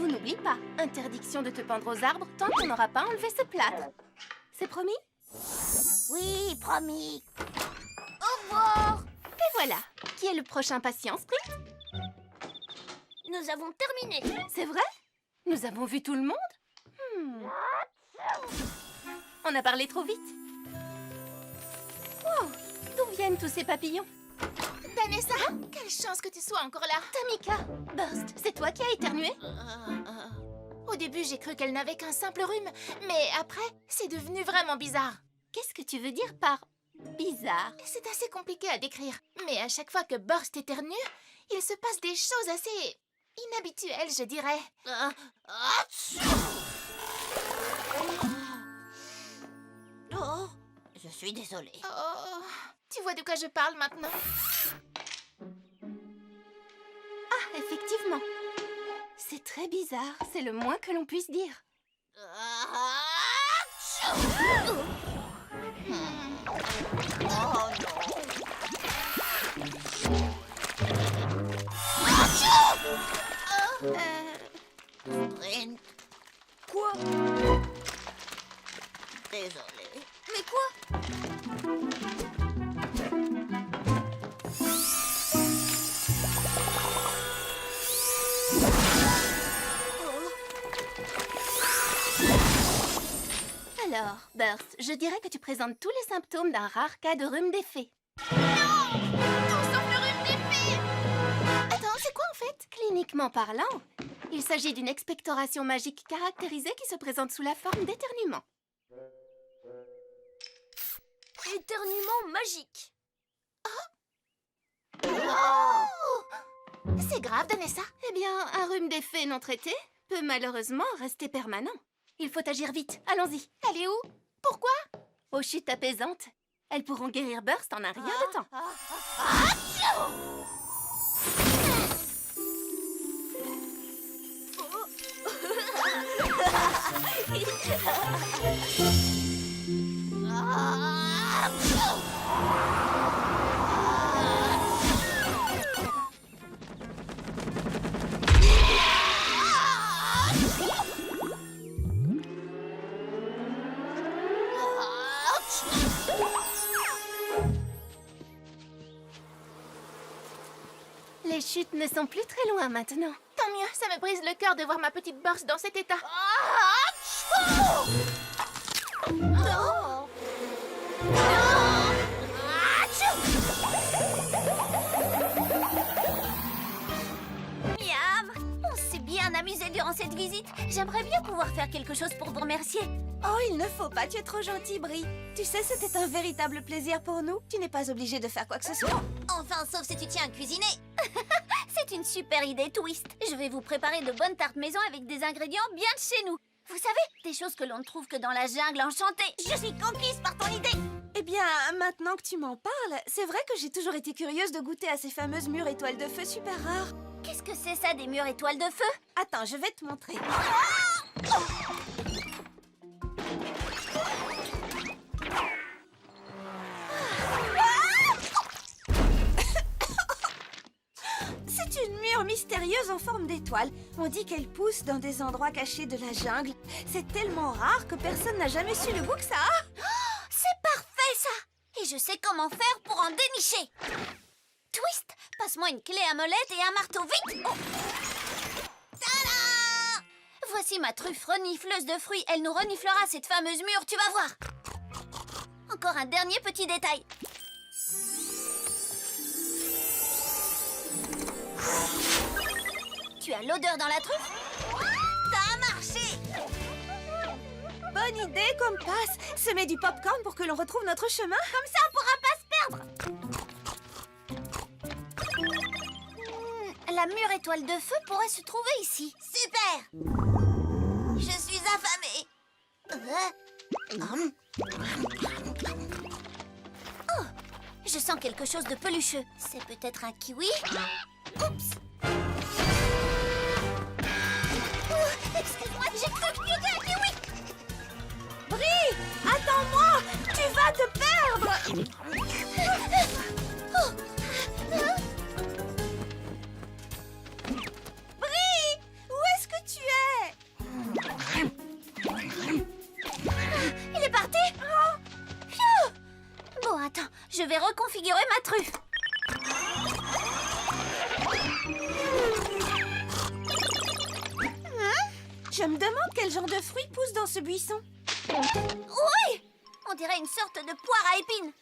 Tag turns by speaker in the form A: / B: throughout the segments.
A: surtout n'oublie pas, interdiction de te pendre aux arbres tant qu'on n'aura pas enlevé ce plâtre. C'est promis?
B: Oui, promis. Au revoir.
A: Et voilà. Qui est le prochain patient, Sprit?
B: Nous avons terminé.
A: C'est vrai? Nous avons vu tout le monde? On a parlé trop vite. Oh, d'où viennent tous ces papillons?
C: Vanessa, quelle chance que tu sois encore là.
A: Tamika, Burst, c'est toi qui as éternué?
C: Au début, j'ai cru qu'elle n'avait qu'un simple rhume, mais après, c'est devenu vraiment bizarre.
A: Qu'est-ce que tu veux dire par bizarre?
C: C'est assez compliqué à décrire, mais à chaque fois que Burst éternue, il se passe des choses assez inhabituelles, je dirais.
B: Oh, je suis désolée.
C: Oh, tu vois de quoi je parle maintenant?
A: Ah, effectivement. C'est très bizarre, c'est le moins que l'on puisse dire.
B: Oh non. Sprint.
A: Quoi?
B: Désolée.
A: Mais quoi? Alors, Burst, je dirais que tu présentes tous les symptômes d'un rare cas de rhume des fées.
C: Attends, c'est quoi en fait?
A: Cliniquement parlant, il s'agit d'une expectoration magique caractérisée qui se présente sous la forme d'éternuement.
B: Éternuement magique.
C: C'est grave, Vanessa.
A: Eh bien, un rhume des fées non traité peut malheureusement rester permanent. Il faut agir vite, allons-y.
C: Elle est où? Pourquoi?
A: Aux chutes apaisantes. Elles pourront guérir Burst en un rien de temps. Les chutes ne sont plus très loin maintenant.
C: Tant mieux, ça me brise le cœur de voir ma petite Burst dans cet état.
B: Non. Miam, on s'est bien amusé durant cette visite. J'aimerais bien pouvoir faire quelque chose pour vous remercier.
D: Oh, il ne faut pas, tu es trop gentil, Brie. Tu sais, c'était un véritable plaisir pour nous. Tu n'es pas obligée de faire quoi que ce soit.
B: Enfin, sauf si tu tiens à cuisiner. C'est une super idée, Twist. Je vais vous préparer de bonnes tartes maison avec des ingrédients bien de chez nous. Vous savez, des choses que l'on ne trouve que dans la jungle enchantée. Je suis conquise par ton idée.
D: Eh bien, maintenant que tu m'en parles, c'est vrai que j'ai toujours été curieuse de goûter à ces fameuses mûres étoiles de feu super rares.
B: Qu'est-ce que c'est ça, des mûres étoiles de feu?
D: Attends, je vais te montrer. C'est une mûre mystérieuse en forme d'étoile. On dit qu'elle pousse dans des endroits cachés de la jungle. C'est tellement rare que personne n'a jamais su le goût que ça a.
B: C'est parfait, ça. Et je sais comment faire pour en dénicher. Twist, passe-moi une clé à molette et un marteau, vite. Oh. Tada! Voici ma truffe renifleuse de fruits. Elle nous reniflera cette fameuse mûre, tu vas voir. Encore un dernier petit détail. Tu as l'odeur dans la truffe? Ça a marché!
D: Bonne idée, comme passe. Semer du popcorn pour que l'on retrouve notre chemin.
B: Comme ça, on pourra pas se perdre. La mûre étoile de feu pourrait se trouver ici. Super! Je suis affamée. Oh, je sens quelque chose de pelucheux. C'est peut-être un kiwi? Oups! Excuse-moi, j'ai cru que tu étais un kiwi!
D: Brie, attends-moi! Tu vas te perdre! Brie, où est-ce que tu es?
B: je vais reconfigurer ma truffe.
D: Je me demande quel genre de fruits pousse dans ce buisson.
B: Oui! On dirait une sorte de poire à épines.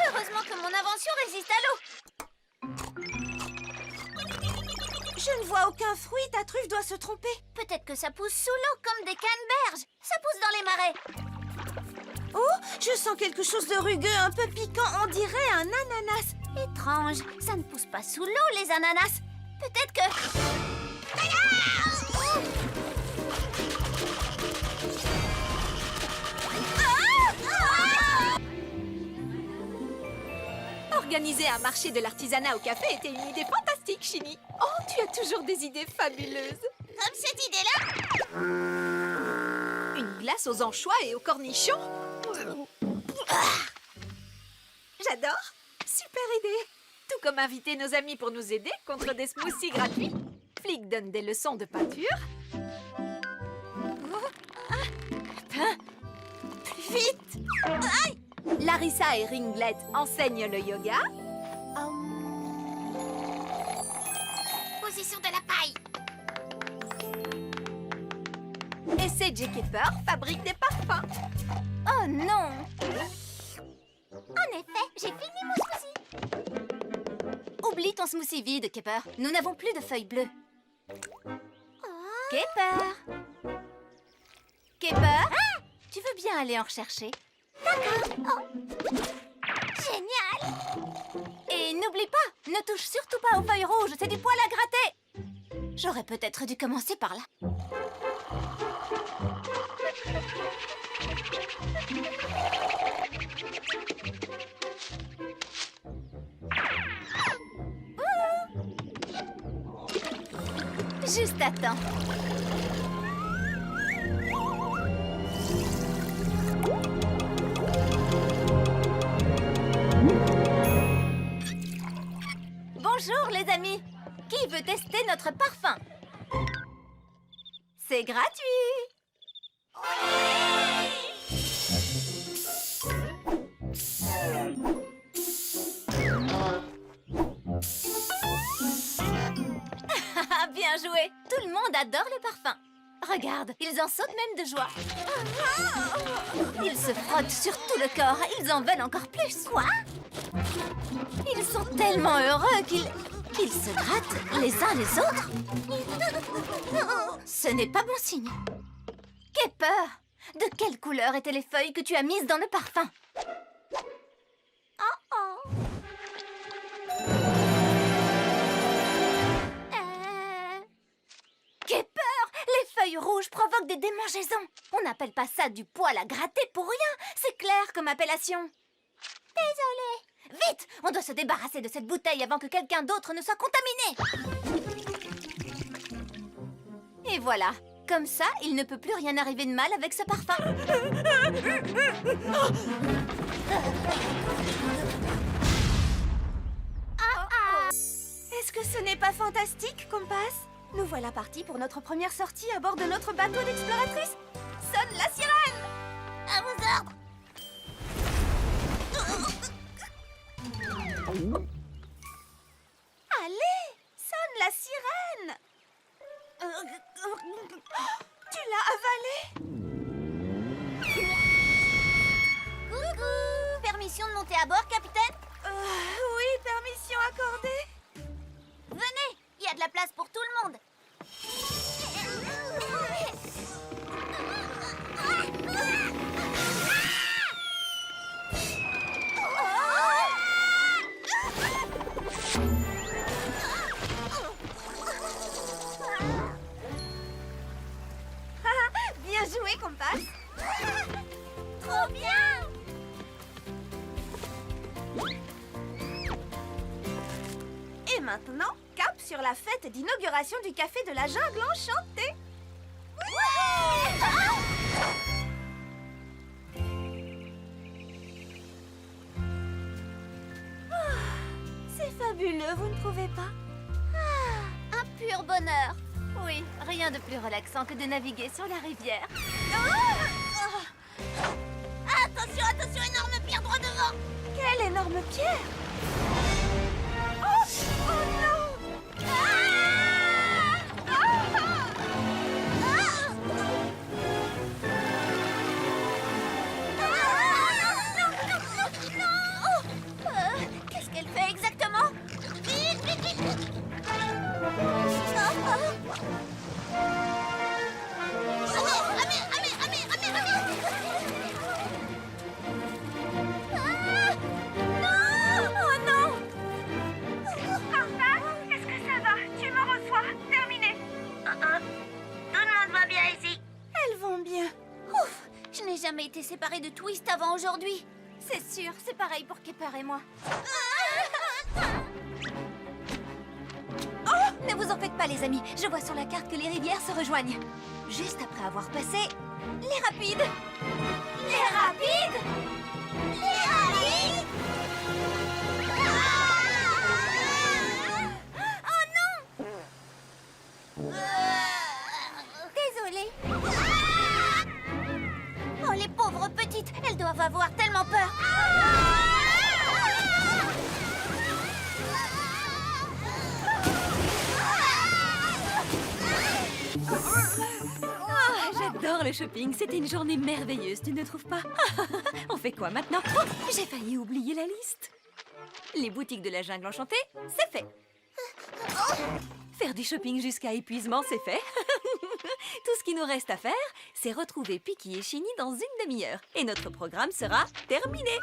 B: Heureusement que mon invention résiste à l'eau.
D: Je ne vois aucun fruit, ta truffe doit se tromper.
B: Peut-être que ça pousse sous l'eau comme des canneberges. Ça pousse dans les marais.
D: Oh, je sens quelque chose de rugueux, un peu piquant, on dirait un ananas.
B: Étrange, ça ne pousse pas sous l'eau, les ananas. Peut-être que...
E: Organiser un marché de l'artisanat au café était une idée fantastique, Chini. Oh, tu as toujours des idées fabuleuses.
B: Comme cette idée-là.
E: Une glace aux anchois et aux cornichons. J'adore. Super idée. Tout comme inviter nos amis pour nous aider contre des smoothies gratuits. Flick donne des leçons de peinture. Plus vite. Larissa et Ringlet enseignent le yoga.
C: Position de la paille.
E: Et CJ Kepper fabrique des parfums.
B: Oh non! En effet, j'ai fini mon smoothie. Oublie ton smoothie vide, Kepper. Nous n'avons plus de feuilles bleues. Kepper! Kepper? Tu veux bien aller en rechercher? D'accord. Génial! Et n'oublie pas, ne touche surtout pas aux feuilles rouges, c'est du poil à gratter. J'aurais peut-être dû commencer par là. Juste à temps. Bonjour les amis. Qui veut tester notre parfum? C'est gratuit. Bien joué. Tout le monde adore le parfum. Regarde, ils en sautent même de joie. Ils se frottent sur tout le corps. Ils en veulent encore plus. Quoi? Ils sont tellement heureux qu'ils se grattent les uns les autres. Ce n'est pas bon signe. Kepper, de quelle couleur étaient les feuilles que tu as mises dans le parfum? Kepper, les feuilles rouges provoquent des démangeaisons. On n'appelle pas ça du poil à gratter pour rien. C'est clair comme appellation. Désolée. Vite, on doit se débarrasser de cette bouteille avant que quelqu'un d'autre ne soit contaminé. Et voilà. Comme ça, il ne peut plus rien arriver de mal avec ce parfum.
D: Est-ce que ce n'est pas fantastique, Compass? Nous voilà partis pour notre première sortie à bord de notre bateau d'exploratrice. Sonne la sirène!
B: À vos ordres.
D: Allez, sonne la sirène! Tu l'as avalée?
B: Coucou. Permission de monter à bord, capitaine?
D: Oui, permission accordée.
B: Venez, il y a de la place pour tout le monde.
D: Bien joué, Compass.
B: Trop bien!
D: Et maintenant, cap sur la fête d'inauguration du café de la jungle enchantée. bleu, vous ne trouvez pas?
B: Un pur bonheur.
A: Oui, rien de plus relaxant que de naviguer sur la rivière.
B: Attention, attention, énorme pierre droit devant.
D: Quelle énorme pierre! Oh! Oh non!
B: Qu'est-ce qu'elle fait exactement? Vite, vite, vite!
D: Est-ce que ça va? Tu me reçois. Terminé.
B: Tout le monde va bien ici.
D: Elles vont bien.
B: Ouf, je n'ai jamais été séparée de Twist avant aujourd'hui.
A: C'est sûr, c'est pareil pour Kepper et moi.
D: Ne vous en faites pas, les amis. Je vois sur la carte que les rivières se rejoignent. Juste après avoir passé les rapides.
B: Les rapides? Les rapides? Oh non! Désolée. Oh, les pauvres petites, elles doivent avoir tellement peur.
D: J'adore le shopping. C'était une journée merveilleuse, tu ne trouves pas? On fait quoi maintenant? Oh, j'ai failli oublier la liste. Les boutiques de la jungle enchantée, c'est fait. Faire du shopping jusqu'à épuisement, c'est fait. Tout ce qui nous reste à faire, c'est retrouver Piki et Chini dans une demi-heure. Et notre programme sera terminé.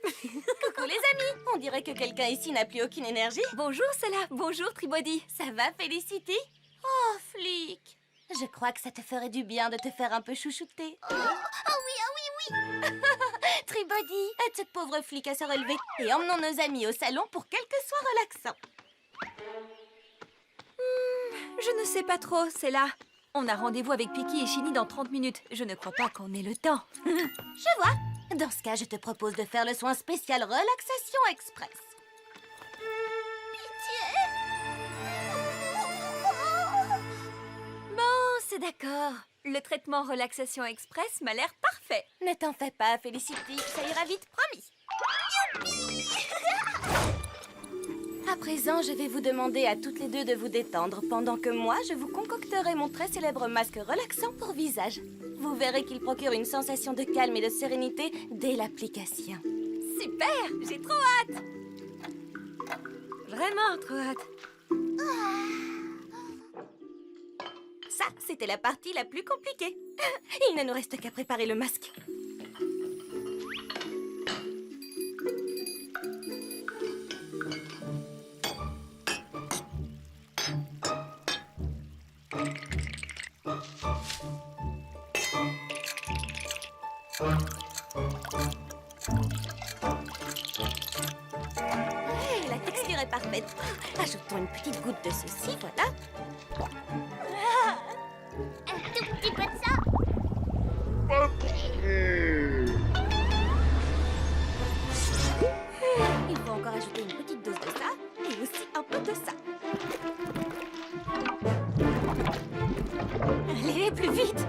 A: Coucou les amis, on dirait que quelqu'un ici n'a plus aucune énergie.
D: Bonjour Salah, bonjour Tribody.
A: Ça va, Felicity? Oh, Flic, je crois que ça te ferait du bien de te faire un peu chouchouter.
B: Oh oui.
A: Tribody, aide cette pauvre Flic à se relever et emmenons nos amis au salon pour quelques soins relaxants.
D: Je ne sais pas trop, c'est là. On a rendez-vous avec Piki et Chini dans 30 minutes. Je ne crois pas qu'on ait le temps.
A: Je vois. Dans ce cas, je te propose de faire le soin spécial relaxation express.
D: Bon, c'est d'accord. Le traitement relaxation express m'a l'air parfait.
A: Ne t'en fais pas, Felicity, ça ira vite, promis. À présent, je vais vous demander à toutes les deux de vous détendre, pendant que moi, je vous concocterai mon très célèbre masque relaxant pour visage. Vous verrez qu'il procure une sensation de calme et de sérénité dès l'application.
D: Super, j'ai trop hâte. Vraiment trop hâte.
A: Ça, c'était la partie la plus compliquée. Il ne nous reste qu'à préparer le masque. Hey, la texture est parfaite. Ajoutons une petite goutte de ceci, voilà.
B: Un tout petit peu de ça.
A: Il faut encore ajouter une petite dose de ça et aussi un peu de ça. Allez, plus vite!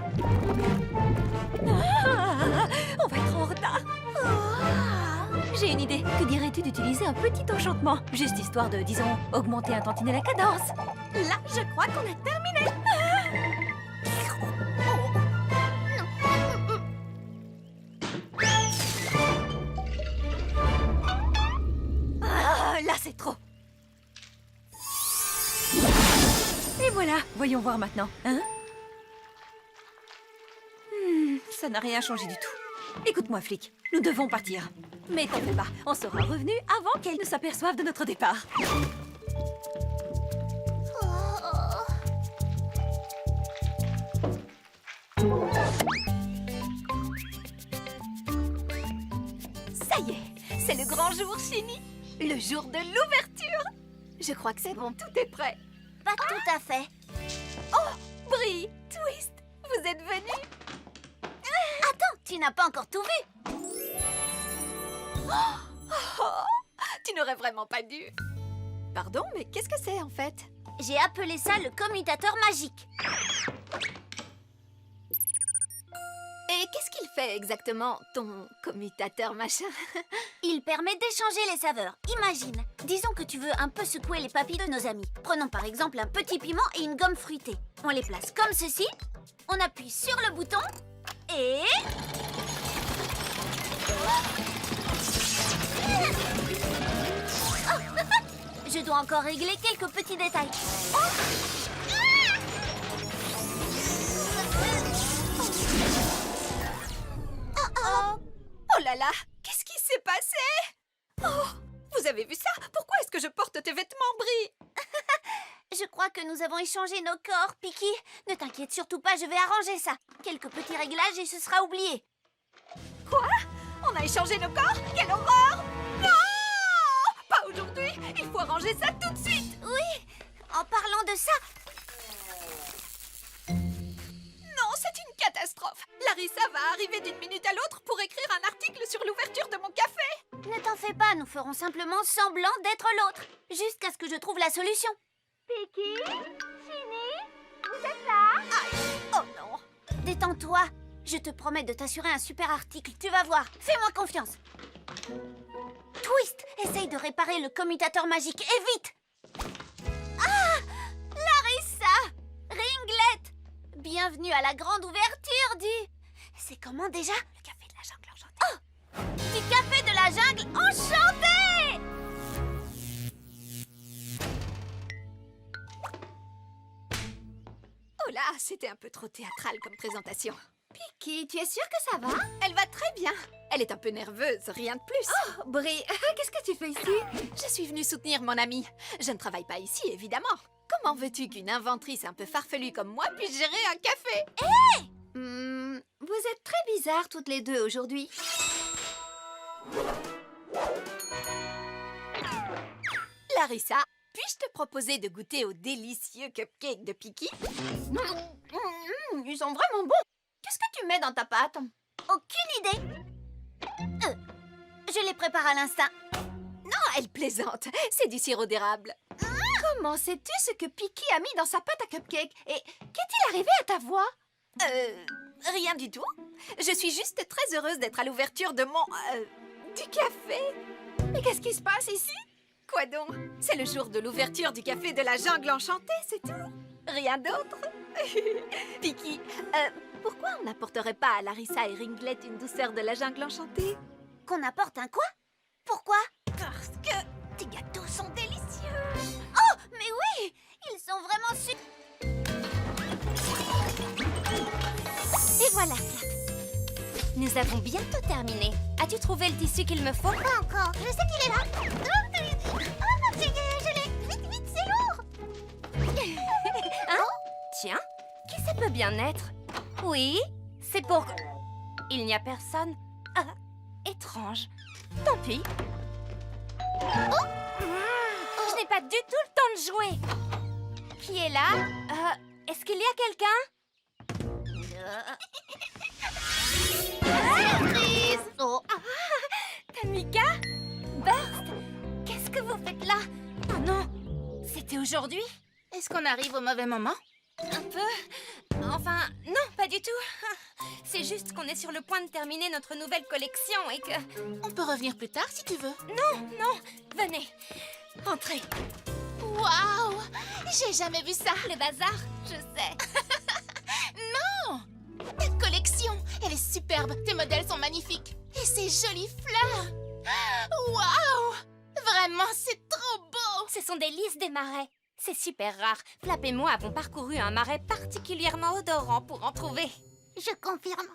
D: On va être en retard. J'ai une idée. Que dirais-tu d'utiliser un petit enchantement? Juste histoire de, disons, augmenter un tantinet la cadence.
A: Là, je crois qu'on a terminé.
D: Là, c'est trop. Et voilà. Voyons voir maintenant. Hein? Ça n'a rien changé du tout. Écoute-moi, flic. Nous devons partir. Mais t'en fais pas. On sera revenus avant qu'elle ne s'aperçoive de notre départ. Ça y est, c'est le grand jour, Chini. Le jour de l'ouverture. Je crois que c'est bon, tout est prêt.
B: Pas tout à fait.
D: Brie, Twist, vous êtes venus?
B: Attends, tu n'as pas encore tout vu.
D: Tu n'aurais vraiment pas dû.
E: Pardon, mais qu'est-ce que c'est en fait?
B: J'ai appelé ça le commutateur magique.
E: Et qu'est-ce qu'il fait exactement, ton commutateur machin?
B: Il permet d'échanger les saveurs. Imagine, disons que tu veux un peu secouer les papilles de nos amis. Prenons par exemple un petit piment et une gomme fruitée. On les place comme ceci, on appuie sur le bouton et... Je dois encore régler quelques petits détails.
E: Oh là là, qu'est-ce qui s'est passé? Oh, vous avez vu ça? Pourquoi est-ce que je porte tes vêtements bris?
B: Je crois que nous avons échangé nos corps, Piki. Ne t'inquiète surtout pas, je vais arranger ça. Quelques petits réglages et ce sera oublié.
E: Quoi? On a échangé nos corps? Quelle horreur! Non! Pas aujourd'hui! Il faut arranger ça tout de suite!
B: Oui, en parlant de ça,
E: Non, c'est une catastrophe! Larissa va arriver d'une minute à l'autre pour écrire un article sur l'ouverture de mon café!
B: ne t'en fais pas, nous ferons simplement semblant d'être l'autre. Jusqu'à ce que je trouve la solution. Piki, Chini, vous êtes là?
E: Oh non!
B: Détends-toi. Je te promets de t'assurer un super article, tu vas voir. Fais-moi confiance. Twist, essaye de réparer le commutateur magique, et vite! Ah! Larissa! Ringlet! Bienvenue à la grande ouverture du... C'est comment déjà? Le café de la jungle enchantée. Oh! Du café de la jungle enchantée!
E: Oh là, c'était un peu trop théâtral comme présentation.
D: Piki, tu es sûre que ça va?
E: Elle va très bien. Elle est un peu nerveuse, rien de plus.
D: Oh, Brie, qu'est-ce que tu fais ici?
E: Je suis venue soutenir mon amie. Je ne travaille pas ici, évidemment. Comment veux-tu qu'une inventrice un peu farfelue comme moi puisse gérer un café?
D: Vous êtes très bizarres toutes les deux aujourd'hui.
E: Larissa, puis-je te proposer de goûter au délicieux cupcake de Piki?
D: Ils sont vraiment bons. Qu'est-ce que tu mets dans ta pâte?
B: Aucune idée. Je les prépare à l'instinct.
E: Non, elle plaisante. C'est du sirop d'érable.
D: Comment sais-tu ce que Piki a mis dans sa pâte à cupcake? Et qu'est-il arrivé à ta voix?
E: Rien du tout. Je suis juste très heureuse d'être à l'ouverture de mon... du café.
D: Mais qu'est-ce qui se passe ici?
E: Quoi donc? C'est le jour de l'ouverture du café de la jungle enchantée, c'est tout. Rien d'autre. Piki, pourquoi on n'apporterait pas à Larissa et Ringlet une douceur de la jungle enchantée?
B: Qu'on apporte un quoi? Pourquoi?
E: Parce que tes gâteaux sont délicieux.
B: Oh, mais oui! Ils sont vraiment super... Et voilà, Flap. Nous avons bientôt terminé. As-tu trouvé le tissu qu'il me faut? Pas encore. Je sais qu'il est là. Oh, je l'ai. Vite, vite, c'est lourd.
A: Hein? Tiens, qui ça peut bien être? Oui, c'est pour... Il n'y a personne. Ah, étrange. Tant pis. Oh! Je n'ai pas du tout le temps de jouer. Qui est là? Est-ce qu'il y a quelqu'un?
B: Surprise! Oh,
A: Tamika? Burst? Qu'est-ce que vous faites là? Oh non, c'était aujourd'hui?
C: Est-ce qu'on arrive au mauvais moment?
A: Un peu. Enfin, non, pas du tout. C'est juste qu'on est sur le point de terminer notre nouvelle collection et que...
C: On peut revenir plus tard si tu veux.
A: Non, venez. Entrez.
C: Waouh! J'ai jamais vu ça!
A: Le bazar, je sais.
C: Non! Ta collection, elle est superbe. Tes modèles sont magnifiques. Et ces jolies fleurs! Waouh! Vraiment, c'est trop beau!
A: Ce sont des lys des marais. C'est super rare. Flap et moi avons parcouru un marais particulièrement odorant pour en trouver.
B: je confirme.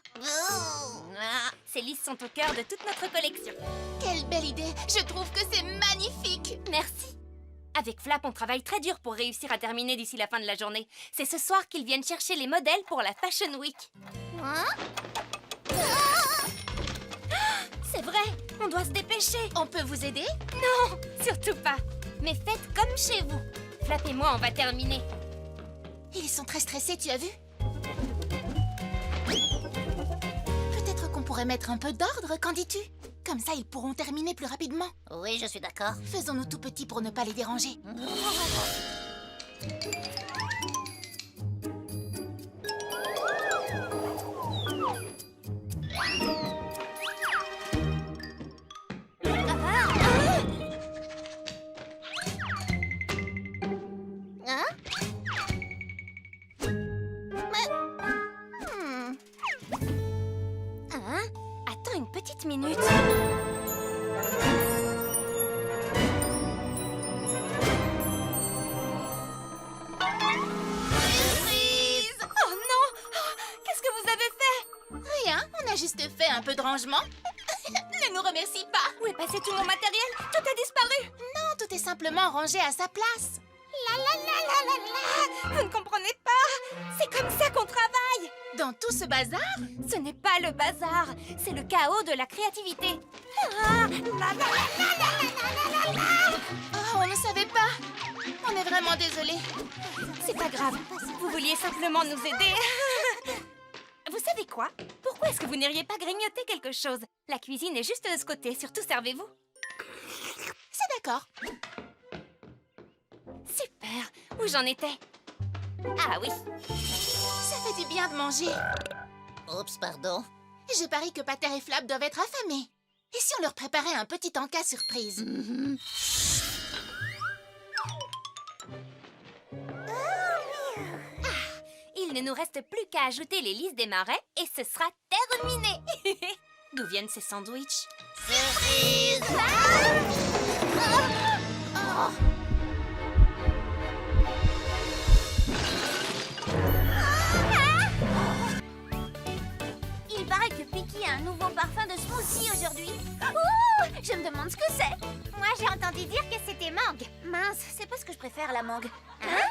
A: Ces lys sont au cœur de toute notre collection.
C: Quelle belle idée! Je trouve que c'est magnifique!
A: Merci. Avec Flap, on travaille très dur pour réussir à terminer d'ici la fin de la journée. C'est ce soir qu'ils viennent chercher les modèles pour la Fashion Week.
B: Hein?
A: C'est vrai, on doit se dépêcher.
C: On peut vous aider?
A: Non, surtout pas. Mais faites comme chez vous. Flap et moi, on va terminer.
C: Ils sont très stressés, tu as vu? Peut-être qu'on pourrait mettre un peu d'ordre, qu'en dis-tu? Comme ça, ils pourront terminer plus rapidement.
B: Oui, je suis d'accord.
C: Faisons-nous tout petits pour ne pas les déranger.
B: Hein?
A: Hein? Attends une petite minute.
C: Surprise!
A: Oh non! Qu'est-ce que vous avez fait?
C: Rien, on a juste fait un peu de rangement. Ne nous remercie pas.
A: Où est passé tout mon matériel? Tout a disparu!
C: Non, tout est simplement rangé à sa place. La la la la la la.
A: Vous ne comprenez pas? C'est comme ça qu'on travaille!
C: Dans tout ce bazar,
A: Ce n'est pas le bazar, c'est le chaos de la créativité. Ah,
C: oh, on ne savait pas. On est vraiment désolé.
A: c'est pas grave, vous vouliez simplement nous aider. Vous savez quoi? Pourquoi est-ce que vous n'iriez pas grignoter quelque chose? La cuisine est juste de ce côté, surtout servez-vous.
C: C'est d'accord.
A: Super, où j'en étais? Ah oui,
C: Ça fait du bien de manger.
B: Oups, pardon.
C: Je parie que Pater et Flap doivent être affamés. Et si on leur préparait un petit encas surprise?
A: il ne nous reste plus qu'à ajouter les lys des marais et ce sera terminé. D'où viennent ces sandwichs?
B: Surprise! Il paraît que Picky a un nouveau parfum de smoothie aujourd'hui. Ouh, je me demande ce que c'est. Moi, j'ai entendu dire que c'était mangue. Mince, c'est pas ce que je préfère, la mangue. Hein?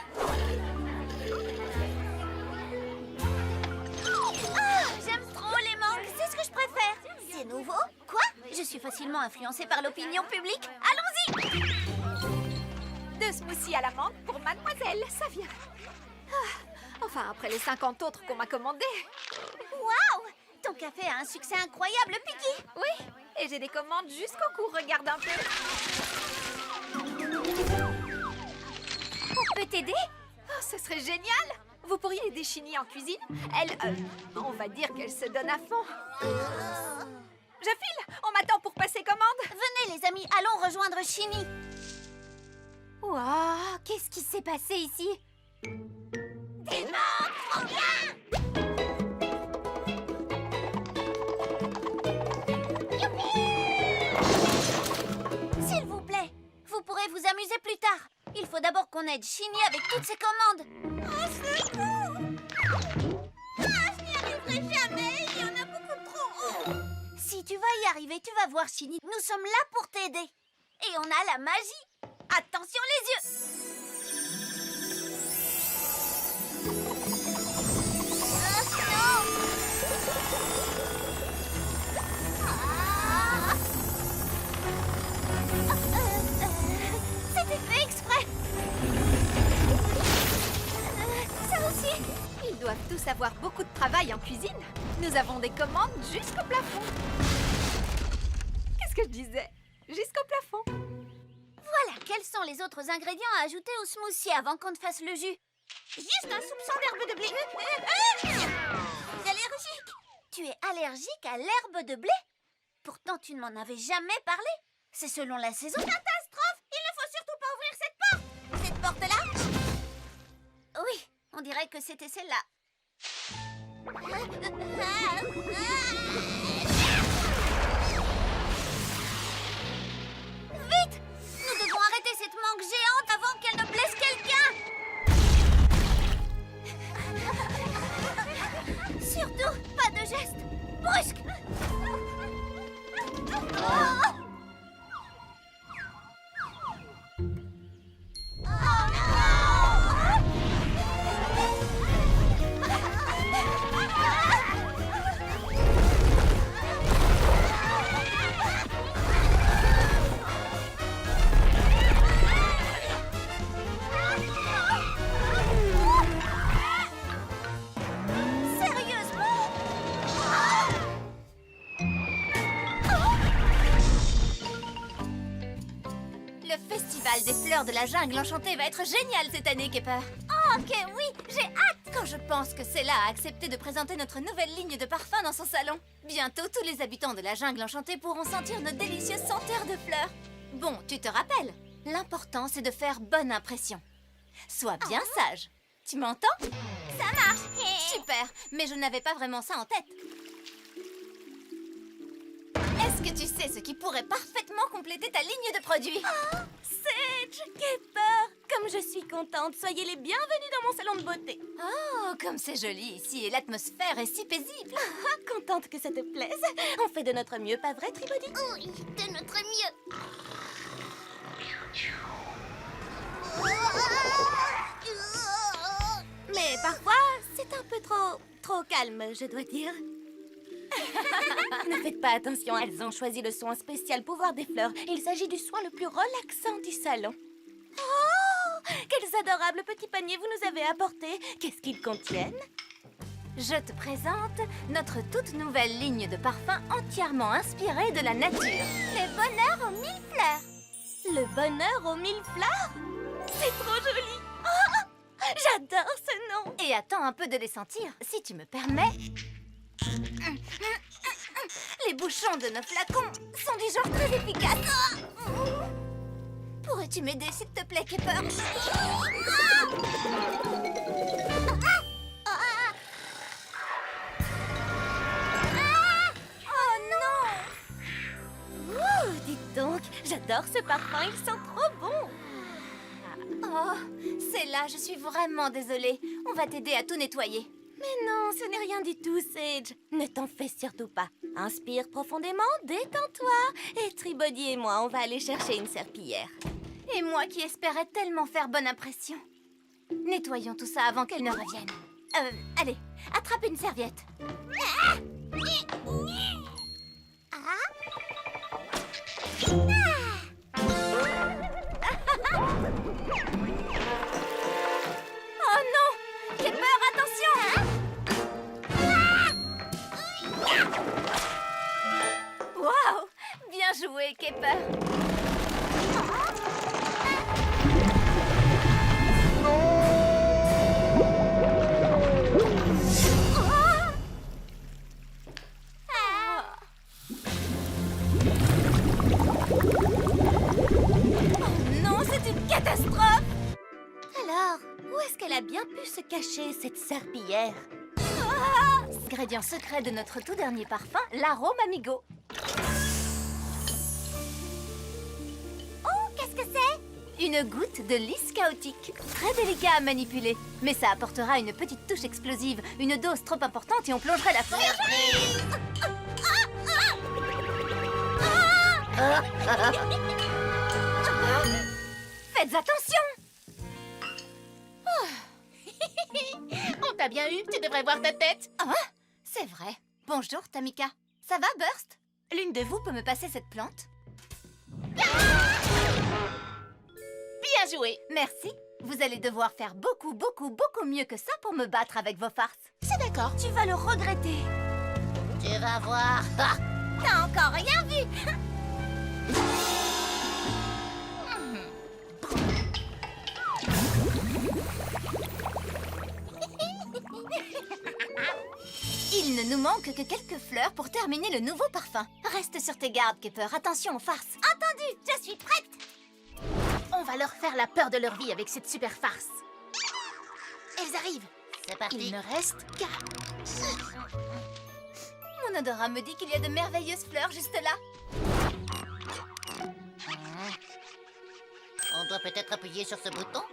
B: Ah, j'aime trop les mangues, c'est ce que je préfère. C'est nouveau? Quoi? Je suis facilement influencée par l'opinion publique. Allons-y!
E: 2 smoothies à la menthe pour mademoiselle, ça vient. Enfin, après les 50 autres qu'on m'a commandés.
B: Waouh! Ton café a un succès incroyable, Picky.
E: Oui, et j'ai des commandes jusqu'au cou, regarde un peu.
A: On peut t'aider?
E: Oh, ce serait génial! Vous pourriez aider Chini en cuisine? Elle, on va dire qu'elle se donne à fond. Je file! On m'attend pour passer commande.
B: Venez, les amis, allons rejoindre Chini.
A: Waouh, qu'est-ce qui s'est passé ici?
B: Des mangues, trop bien! S'il vous plaît, vous pourrez vous amuser plus tard. Il faut d'abord qu'on aide Chini avec toutes ses commandes. Oh, c'est cool! Ah, je n'y arriverai jamais, il y en a beaucoup trop. Si tu vas y arriver, tu vas voir, Chini. Nous sommes là pour t'aider. Et on a la magie. Attention les yeux! C'était fait exprès. Ça aussi.
E: Ils doivent tous avoir beaucoup de travail en cuisine. Nous avons des commandes jusqu'au plafond. Qu'est-ce que je disais? Jusqu'au plafond.
B: Voilà, quels sont les autres ingrédients à ajouter au smoothie avant qu'on ne fasse le jus? Juste un soupçon d'herbe de blé. Allergique. Tu es allergique à l'herbe de blé? Pourtant, tu ne m'en avais jamais parlé. C'est selon la saison. Catastrophe! Il ne faut surtout pas ouvrir cette porte. Cette porte-là? Oui, on dirait que c'était celle-là. Vite! Nous devons arrêter cette mangue géante avant qu'elle ne blesse quelqu'un! Surtout, pas de geste brusque! Oh! bal des fleurs de la jungle enchantée va être génial cette année, Kepper. Oh, ok, oui, j'ai hâte. Quand je pense que Cella a accepté de présenter notre nouvelle ligne de parfums dans son salon. Bientôt, tous les habitants de la jungle enchantée pourront sentir nos délicieuses senteurs de fleurs. Bon, tu te rappelles, l'important c'est de faire bonne impression. Sois bien sage. Tu m'entends? Ça marche. Super, mais je n'avais pas vraiment ça en tête. Est-ce que tu sais ce qui pourrait parfaitement compléter ta ligne de produits?
A: Sage, Kepper, comme je suis contente, soyez les bienvenus dans mon salon de beauté.
B: Oh, comme c'est joli ici et l'atmosphère est si paisible.
A: Contente que ça te plaise. On fait de notre mieux, pas vrai, Tribody?
B: Oui, de notre mieux.
A: Mais parfois, c'est un peu trop calme, je dois dire. Ne faites pas attention, elles ont choisi le soin spécial pouvoir des fleurs. Il s'agit du soin le plus relaxant du salon. Oh, quels adorables petits paniers vous nous avez apportés. Qu'est-ce qu'ils contiennent?
B: Je te présente notre toute nouvelle ligne de parfums entièrement inspirée de la nature. Le bonheur aux 1000 fleurs.
A: Le bonheur aux 1000 fleurs? C'est trop joli. Oh, j'adore ce nom.
B: Et attends un peu de les sentir, si tu me permets. Les bouchons de nos flacons sont du genre très efficace. Pourrais-tu m'aider, s'il te plaît, Kepper? Oh non!
A: Ouh, dites donc, j'adore ce parfum, il sent trop bon.
B: Oh, c'est là, je suis vraiment désolée. On va t'aider à tout nettoyer.
A: Mais non, ce n'est rien du tout, Sage. Ne t'en fais surtout pas. Inspire profondément, détends-toi. Et Tribody et moi, on va aller chercher une serpillière.
B: Et moi qui espérais tellement faire bonne impression. Nettoyons tout ça avant qu'elle ne revienne. Allez, attrape une serviette. Oh non! Kepper, attention! Waouh! Bien joué, Kepper! Non, c'est une catastrophe!
A: Alors, où est-ce qu'elle a bien pu se cacher, cette serpillière?
B: Ingrédient secret de notre tout dernier parfum, l'arôme amigo. Oh, qu'est-ce que c'est? Une goutte de lys chaotique. Très délicat à manipuler, mais ça apportera une petite touche explosive, une dose trop importante et on plongerait la forêt. Faites attention!
C: On t'a bien eu, tu devrais voir ta tête.
B: Ah, c'est vrai. Bonjour, Tamika. Ça va, Burst? L'une de vous peut me passer cette plante?
C: Bien joué.
B: Merci. Vous allez devoir faire beaucoup mieux que ça pour me battre avec vos farces.
C: C'est d'accord.
B: Tu vas le regretter. Tu vas voir. T'as encore rien vu. Il ne nous manque que quelques fleurs pour terminer le nouveau parfum. Reste sur tes gardes, Kepper. Attention aux farces. Entendu, je suis prête.
C: On va leur faire la peur de leur vie avec cette super farce. Elles arrivent.
B: C'est parti.
C: Il ne reste qu'à...
B: Mon odorat me dit qu'il y a de merveilleuses fleurs juste là.
F: On doit peut-être appuyer sur ce bouton.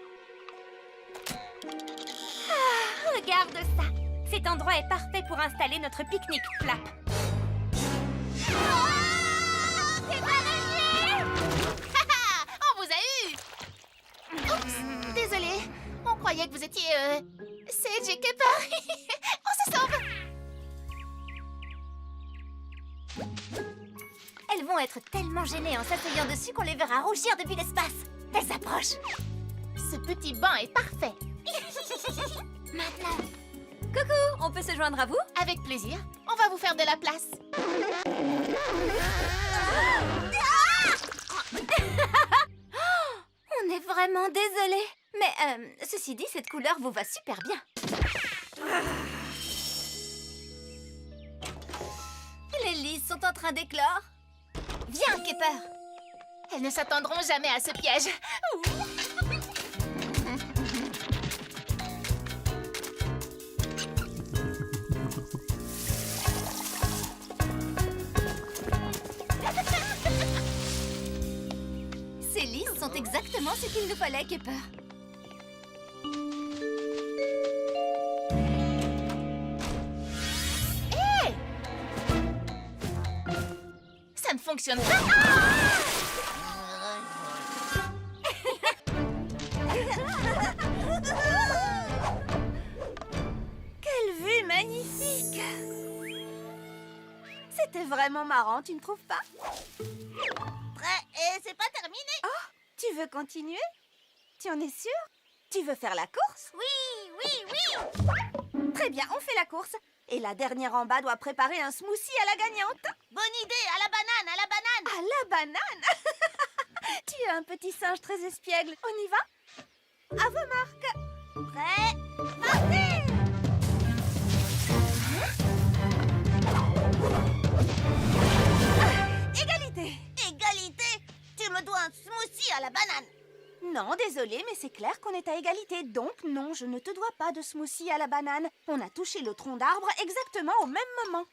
D: Regarde ça. Cet endroit est parfait pour installer notre pique-nique flap.
C: On vous a eu. Oups, désolée. On croyait que vous étiez... Sage et Kepper. On se sauve.
B: Elles vont être tellement gênées en s'asseyant dessus qu'on les verra rougir depuis l'espace. Elles approchent.
C: Ce petit banc est parfait.
B: Maintenant.
D: Coucou, on peut se joindre à vous?
C: Avec plaisir. On va vous faire de la place.
B: vraiment désolée. Mais ceci dit, cette couleur vous va super bien. Les lys sont en train d'éclore. Viens, Kepper.
C: Elles ne s'attendront jamais à ce piège. Ouh.
B: Ces lys sont exactement ce qu'il nous fallait, Kepper.
C: Ça ne fonctionne pas.
E: Quelle vue magnifique! C'était vraiment marrant, tu ne trouves pas?
B: Prêt et c'est pas terminé.
E: Tu veux continuer? Tu en es sûre? Tu veux faire la course?
B: Oui, oui, oui.
E: Très bien, on fait la course. Et la dernière en bas doit préparer un smoothie à la gagnante.
B: Bonne idée, à la banane, à la banane.
E: À la banane! Tu es un petit singe très espiègle. On y va? À vos marques.
B: Prêt, partez.
E: Égalité!
B: Égalité. Tu me dois un smoothie à la banane.
E: Non, désolé, mais c'est clair qu'on est à égalité. Donc non, je ne te dois pas de smoothie à la banane. On a touché le tronc d'arbre exactement au même moment.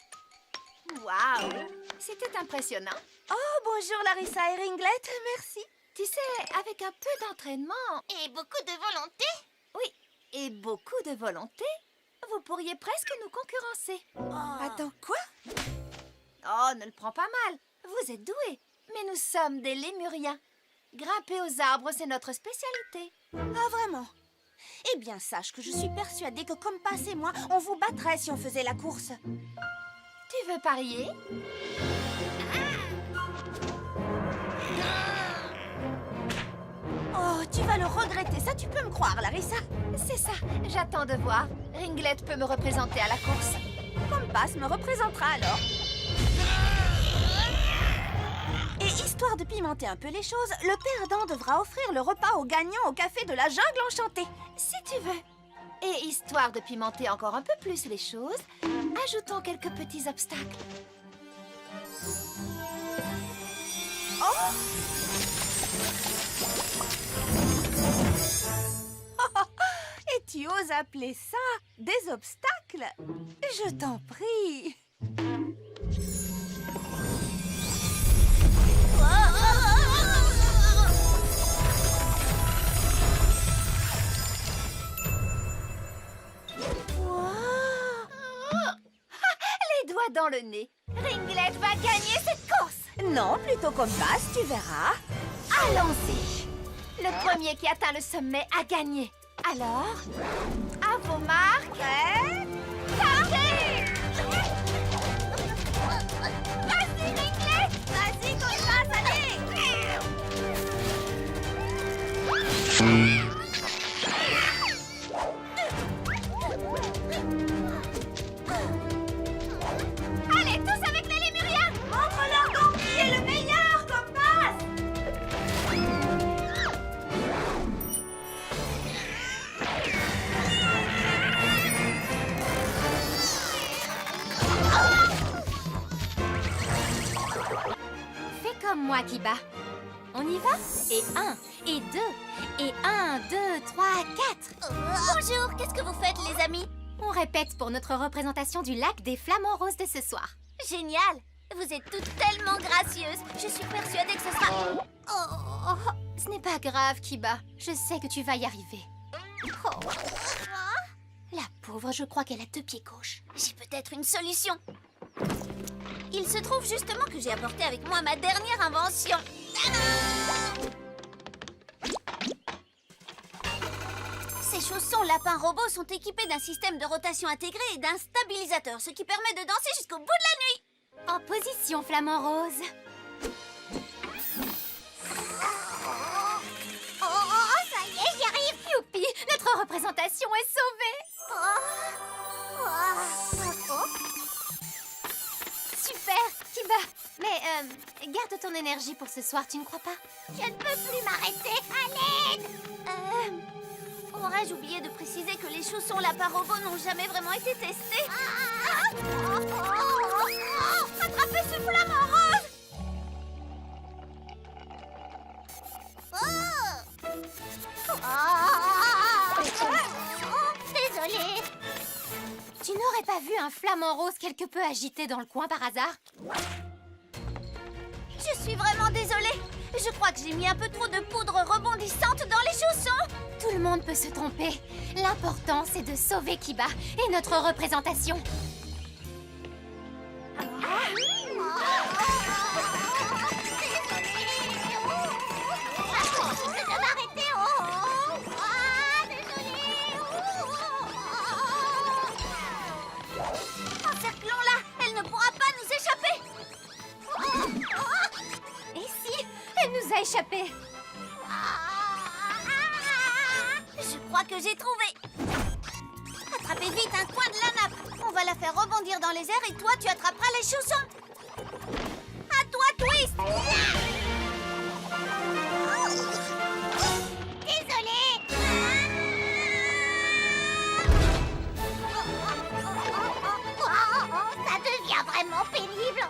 D: Waouh! C'était impressionnant.
E: Oh, bonjour Larissa et Ringlet, merci.
D: Tu sais, avec un peu d'entraînement
B: Et beaucoup de volonté.
D: et beaucoup de volonté, vous pourriez presque nous concurrencer.
E: Attends, quoi?
D: Oh, ne le prends pas mal. Vous êtes doués. Mais nous sommes des lémuriens. Grimper aux arbres, c'est notre spécialité.
E: Ah, vraiment? Eh bien, sache que je suis persuadée que Compass et moi, on vous battrait si on faisait la course.
D: Tu veux parier?
E: Oh, tu vas le regretter, ça tu peux me croire, Larissa.
D: C'est ça, j'attends de voir. Ringlet peut me représenter à la course.
E: Compass me représentera alors. Et histoire de pimenter un peu les choses, le perdant devra offrir le repas aux gagnants au café de la jungle enchantée.
D: Si tu veux. Et histoire de pimenter encore un peu plus les choses, ajoutons quelques petits obstacles.
E: Et tu oses appeler ça des obstacles? Je t'en prie.
D: Les doigts dans le nez. Ringlet va gagner cette course.
E: Non, plutôt Compass, tu verras.
D: Allons-y. Le premier qui atteint le sommet a gagné. Alors, à vos marques.
E: Prêt?
D: Partez! Vas-y, Ringlet! Vas-y, Compass, allez! Allez, tous avec les lémuriens!
E: Montre-leur donc qui est le meilleur, Compass!
B: Fais comme moi, Kiba. On y va? Et 1, et 2, et 1, 2, 3, 4. Bonjour, qu'est-ce que vous faites, les amis? On répète pour notre représentation du lac des flamants roses de ce soir. Génial! Vous êtes toutes tellement gracieuses. Je suis persuadée que ce sera... Oh, ce n'est pas grave, Kiba. Je sais que tu vas y arriver. Oh. La pauvre, je crois qu'elle a 2 pieds gauches. J'ai peut-être une solution. Il se trouve justement que j'ai apporté avec moi ma dernière invention. Tadam! Ces chaussons lapins robots sont équipés d'un système de rotation intégré et d'un stabilisateur, ce qui permet de danser jusqu'au bout de la nuit. En position, flamant rose. Oh, ça y est, j'y arrive.
D: Youpi, notre représentation est sauvée.
B: Oh.
D: Super, Kiba. Mais
B: Garde ton énergie pour ce soir, tu ne crois pas? Je ne peux plus m'arrêter, à l'aide! Aurais-je oublié de préciser que les chaussons lapin robot n'ont jamais vraiment été testés? Attrapez ce flamant rose! Désolée. Tu n'aurais pas vu un flamant rose quelque peu agité dans le coin par hasard? Je suis vraiment désolée. Je crois que j'ai mis un peu trop de poudre rebondissante dans les chaussons. Tout le monde peut se tromper. L'important, c'est de sauver Kiba et notre représentation. Encerclons-la. Elle ne pourra pas nous échapper. Et si elle nous a échappé? Je crois que j'ai trouvé. Attrapez vite un coin de la nappe. On va la faire rebondir dans les airs et toi, tu attraperas les chaussons. À toi, Twist. Désolée. Ça devient vraiment pénible.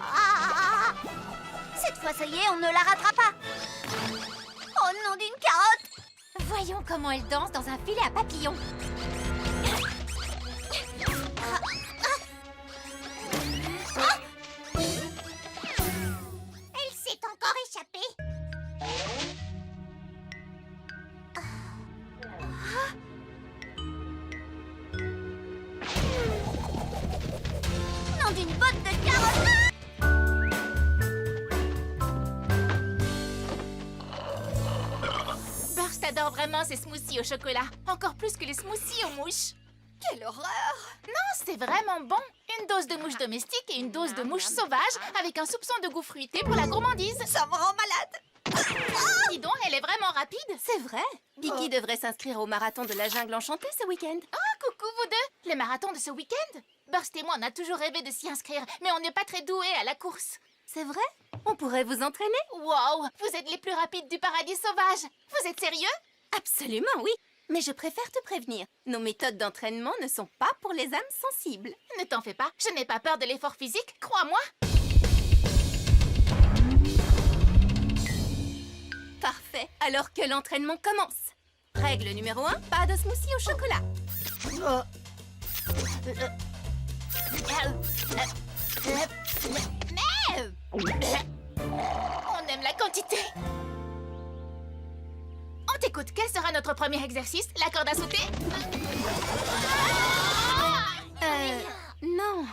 B: Cette fois, ça y est, on ne la rattrape pas. Oh nom d'une carotte! Voyons comment elle danse dans un filet à papillons. Elle s'est encore échappée. Nom d'une botte de carotte!
C: Burst adore vraiment ces smoothies au chocolat. Encore plus que les smoothies aux mouches.
E: Quelle horreur!
C: Non, c'est vraiment bon. Une dose de mouches domestiques et une dose de mouches sauvages avec un soupçon de goût fruité pour la gourmandise.
E: Ça me rend malade!
C: Dis donc, elle est vraiment rapide.
A: C'est vrai. Vicky devrait s'inscrire au marathon de la jungle enchantée ce week-end.
C: Coucou vous deux. Le marathon de ce week-end? Burst et moi, on a toujours rêvé de s'y inscrire, mais on n'est pas très doués à la course.
A: C'est vrai? On pourrait vous entraîner?
C: Wow, vous êtes les plus rapides du paradis sauvage. Vous êtes sérieux?
A: Absolument, oui. Mais je préfère te prévenir. Nos méthodes d'entraînement ne sont pas pour les âmes sensibles.
C: Ne t'en fais pas, je n'ai pas peur de l'effort physique, crois-moi.
A: Parfait. Alors que l'entraînement commence. Règle numéro 1, pas de smoothie au chocolat.
C: On aime la quantité. On t'écoute, quel sera notre premier exercice? La corde à sauter?
A: Non.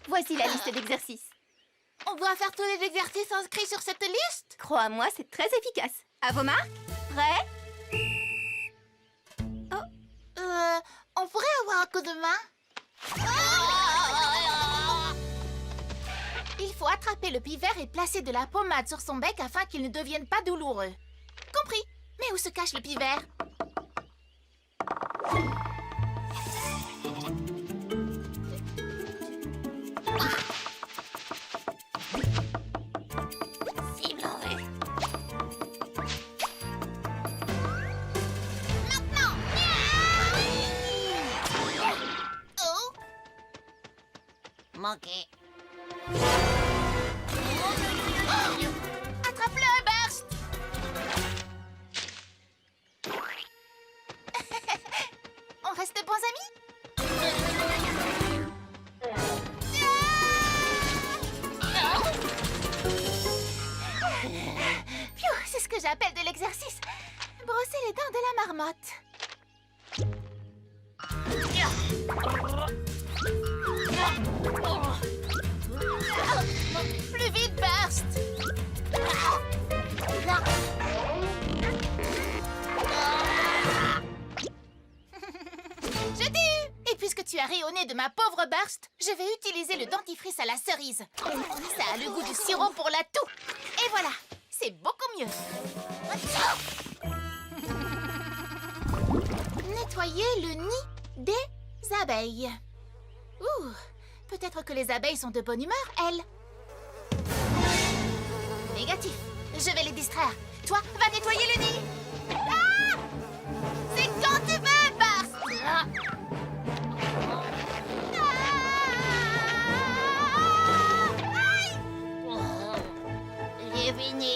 A: Voici la liste d'exercices.
C: On doit faire tous les exercices inscrits sur cette liste?
A: Crois-moi, c'est très efficace. À vos marques? Prêts?
C: On pourrait avoir un coup de main? Il faut attraper le pivert et placer de la pommade sur son bec afin qu'il ne devienne pas douloureux. Compris. Mais où se cache le pivert?
B: C'est mauvais.
C: Oh!
F: Manqué.
C: Attrape-le, Burst! On reste bons amis? Pfiou, c'est ce que j'appelle de l'exercice. Brosser les dents de la marmotte. Plus vite, Burst! Je t'ai eu! Et puisque tu as ri au nez de ma pauvre Burst, je vais utiliser le dentifrice à la cerise. Ça a le goût du sirop pour la toux. Et voilà, c'est beaucoup mieux. Nettoyer le nid des abeilles. Ouh, peut-être que les abeilles sont de bonne humeur, elles. Je vais les distraire. Toi, va nettoyer le nid. Ah! C'est quand tu veux, Bars.
F: Ah.
C: Ah! Aïe!
F: J'ai fini.